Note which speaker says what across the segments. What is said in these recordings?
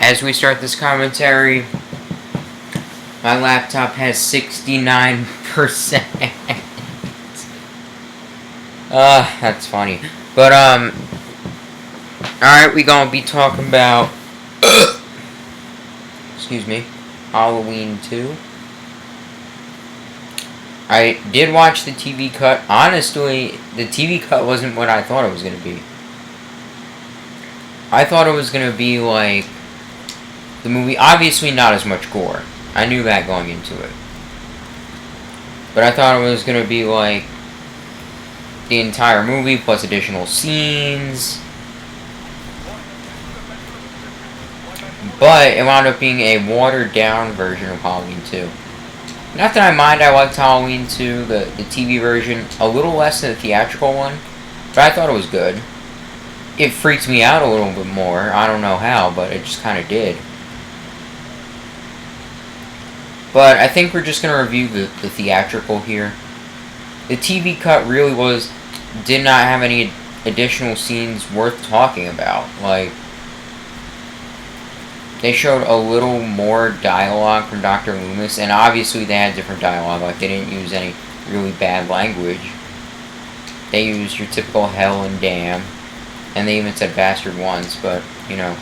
Speaker 1: As we start this commentary, my laptop has 69%. That's funny. But, alright, we gonna be talking about, excuse me, Halloween 2. I did watch the TV cut. Honestly, the TV cut wasn't what I thought it was gonna be. I thought it was gonna be like the movie, obviously not as much gore. I knew that going into it. But I thought it was gonna be like the entire movie plus additional scenes. But it wound up being a watered down version of Halloween 2. Not that I mind, I liked Halloween 2, the TV version, a little less than the theatrical one. But I thought it was good. It freaked me out a little bit more. I don't know how, but it just kind of did. But I think we're just going to review the theatrical here. The TV cut really did not have any additional scenes worth talking about. Like, they showed a little more dialogue from Dr. Loomis, and obviously they had different dialogue. Like, they didn't use any really bad language. They used your typical hell and damn. And they even said bastard once, but, you know,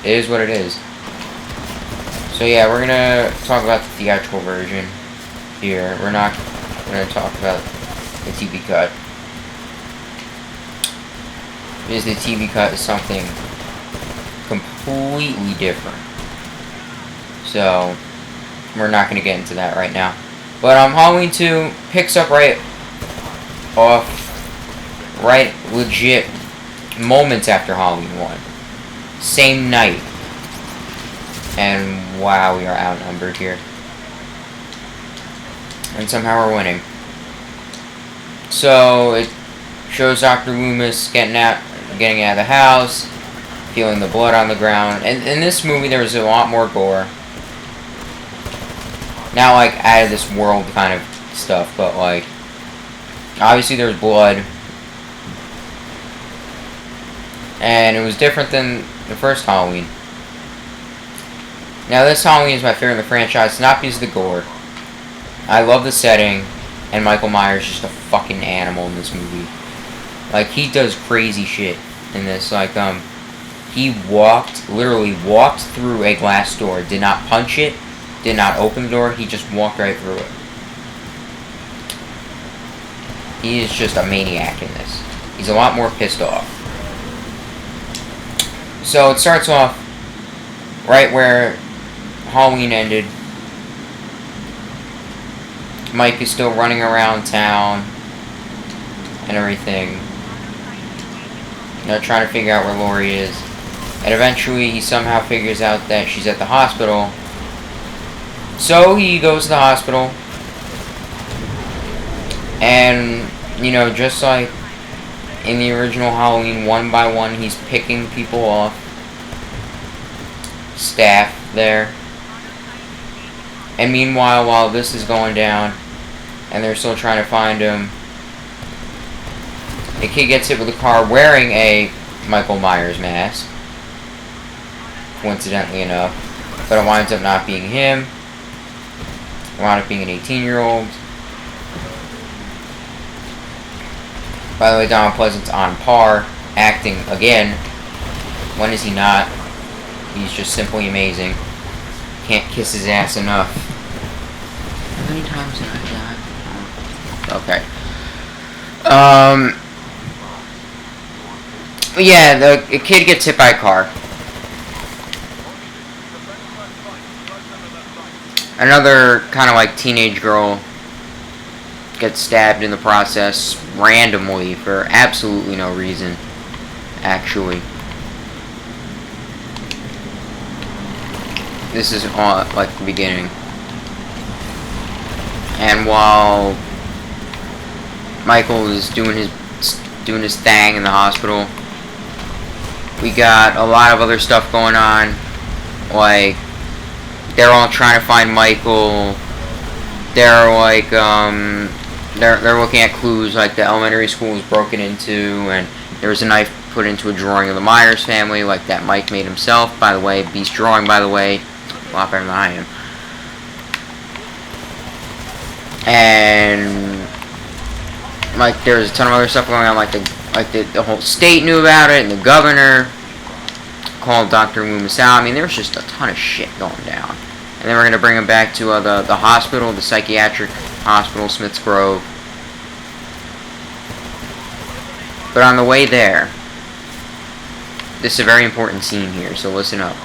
Speaker 1: it is what it is. So yeah, we're gonna talk about the theatrical version here. We're not gonna talk about the TV cut. Because the TV cut is something completely different. So, we're not gonna get into that right now. But, Halloween 2 picks up right legit moments after Halloween 1. Same night. And wow, we are outnumbered here. And somehow we're winning. So it shows Dr. Loomis getting out of the house, feeling the blood on the ground. And in this movie there was a lot more gore. Not like out of this world kind of stuff, but like obviously there was blood. And it was different than the first Halloween. Now, this Halloween is my favorite in the franchise, not because of the gore. I love the setting, and Michael Myers is just a fucking animal in this movie. Like, he does crazy shit in this. Like, he literally walked through a glass door, did not punch it, did not open the door, he just walked right through it. He is just a maniac in this. He's a lot more pissed off. So, it starts off right where Halloween ended. Mike is still running around town and everything. You know, trying to figure out where Laurie is. And eventually he somehow figures out that she's at the hospital. So he goes to the hospital. And, you know, just like in the original Halloween, one by one he's picking people off. Staff there. And meanwhile, while this is going down, and they're still trying to find him, a kid gets hit with a car wearing a Michael Myers mask, coincidentally enough, but it winds up not being him. It wound up being an 18-year-old. By the way, Donald Pleasant's on par, acting again. When is he not? He's just simply amazing. Can't kiss his ass enough. How many times did I die? Okay. Yeah, the kid gets hit by a car. Another kind of like teenage girl gets stabbed in the process randomly for absolutely no reason, actually. This is all like the beginning. And while Michael is doing his thing in the hospital, we got a lot of other stuff going on. Like, they're all trying to find Michael. They're like they're looking at clues, like the elementary school was broken into, and There was a knife put into a drawing of the Myers family, like that Mike made himself, by the way. Beast drawing, by the way. A lot better than I am. And like there's a ton of other stuff going on, like the whole state knew about it, and the governor called Dr. Loomis out. I mean, there was just a ton of shit going down. And then we're gonna bring him back to the hospital, the psychiatric hospital, Smith's Grove. But on the way there, this is a very important scene here, so listen up.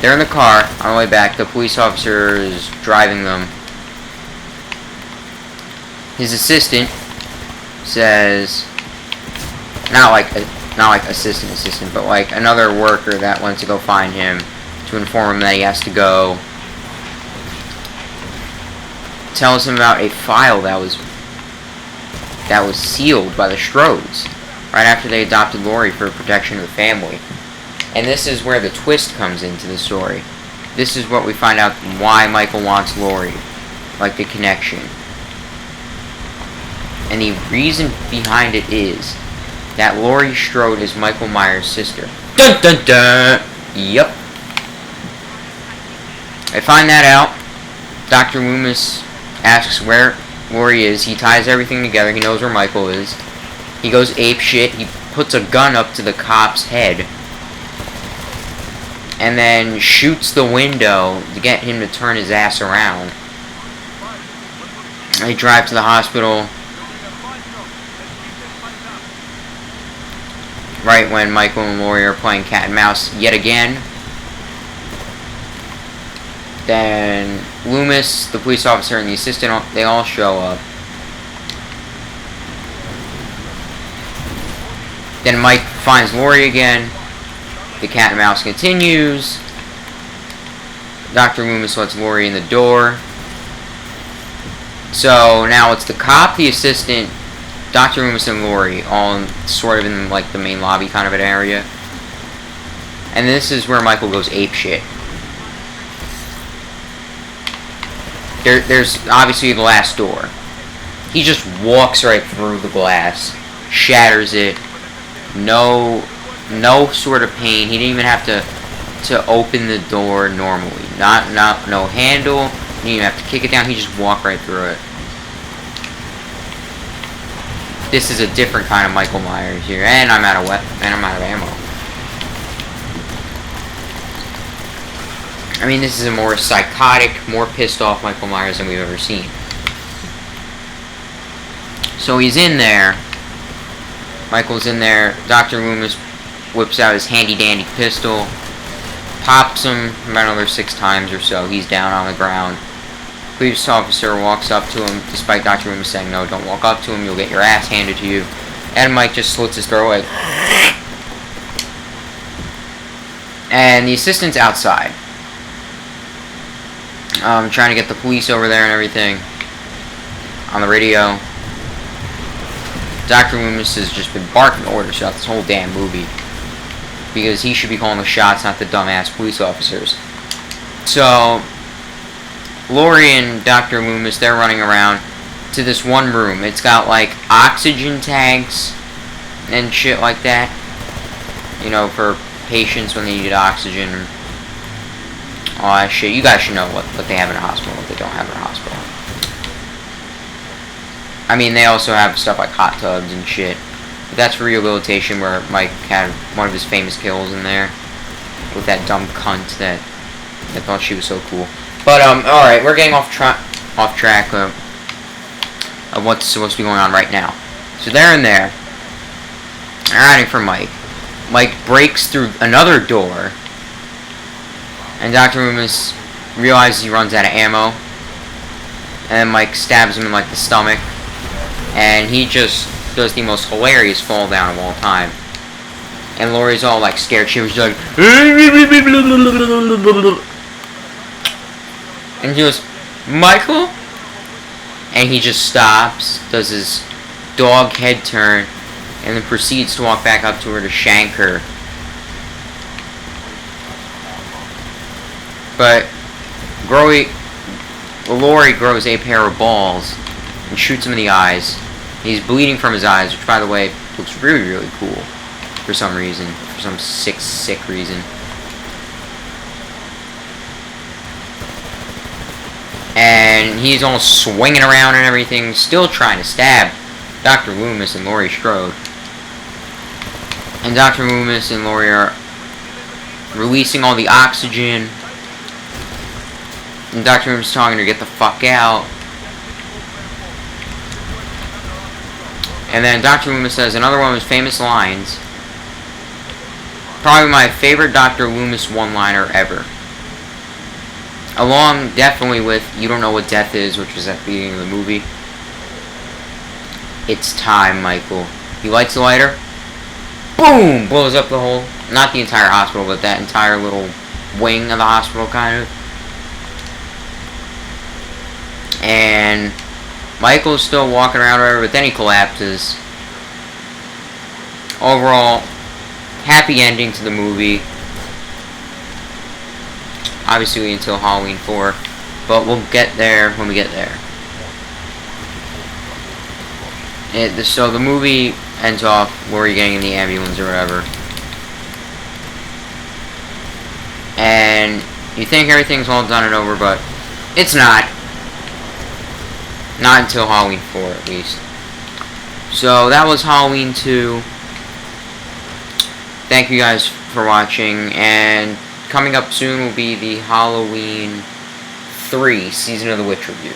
Speaker 1: They're in the car on the way back. The police officer is driving them. His assistant says, not like assistant, but like another worker that wants to go find him to inform him that he has to go. Tells him about a file that was sealed by the Strodes right after they adopted Laurie for protection of the family. And this is where the twist comes into the story. This is what we find out why Michael wants Laurie, like the connection. And the reason behind it is that Laurie Strode is Michael Myers' sister. Dun dun dun! Yep. I find that out. Dr. Loomis asks where Laurie is. He ties everything together. He knows where Michael is. He goes ape shit. He puts a gun up to the cop's head. And then shoots the window to get him to turn his ass around. They drive to the hospital. Right when Michael and Laurie are playing cat and mouse yet again. Then Loomis, the police officer, and the assistant, they all show up. Then Mike finds Laurie again. The cat and mouse continues. Dr. Loomis lets Laurie in the door. So now it's the cop, the assistant, Dr. Loomis, and Laurie, all sort of in like the main lobby kind of an area. And this is where Michael goes apeshit. There's obviously the last door. He just walks right through the glass, shatters it. No sort of pain. He didn't even have to open the door normally. No handle. He didn't even have to kick it down. He just walked right through it. This is a different kind of Michael Myers here, and I'm out of ammo. I mean, this is a more psychotic, more pissed off Michael Myers than we've ever seen. So he's in there. Michael's in there. Dr. Loomis whips out his handy-dandy pistol, pops him about another 6 times or so. He's down on the ground. Police officer walks up to him, despite Dr. Loomis saying, no, don't walk up to him, you'll get your ass handed to you. And Mike just slits his throat away. And the assistant's outside. Trying to get the police over there and everything. On the radio. Dr. Loomis has just been barking orders throughout this whole damn movie. Because he should be calling the shots, not the dumbass police officers. So Laurie and Dr. Loomis, they're running around to this one room. It's got like oxygen tanks and shit like that. You know, for patients when they need oxygen. All that shit. You guys should know what they have in a hospital, what they don't have in a hospital. I mean, they also have stuff like hot tubs and shit. But that's for rehabilitation, where Mike had one of his famous kills in there. With that dumb cunt that thought she was so cool. But, alright, we're getting off track of what's supposed to be going on right now. So they're in there. They're hiding for Mike. Mike breaks through another door. And Dr. Loomis realizes he runs out of ammo. And then Mike stabs him in, like, the stomach. And he just does the most hilarious fall down of all time. And Laurie's all, like, scared. She was like... And he goes, Michael? And he just stops, does his dog head turn, and then proceeds to walk back up to her to shank her. But Laurie grows a pair of balls and shoots him in the eyes. He's bleeding from his eyes, which, by the way, looks really, really cool. For some reason. For some sick reason. And he's all swinging around and everything, still trying to stab Dr. Loomis and Laurie Strode. And Dr. Loomis and Laurie are releasing all the oxygen. And Dr. Loomis is telling her to get the fuck out. And then Dr. Loomis says another one of his famous lines. Probably my favorite Dr. Loomis one-liner ever. Along, definitely, with You Don't Know What Death Is, which was at the beginning of the movie. It's time, Michael. He lights the lighter. Boom! Blows up the whole... Not the entire hospital, but that entire little wing of the hospital, kind of. And Michael's still walking around, whatever, but then he collapses. Overall, happy ending to the movie. Obviously until Halloween 4, but we'll get there when we get there. So the movie ends off Laurie getting in the ambulance or whatever. And you think everything's all done and over, but it's not. Not until Halloween 4, at least. So that was Halloween 2. Thank you guys for watching, and coming up soon will be the Halloween 3 Season of the Witch review.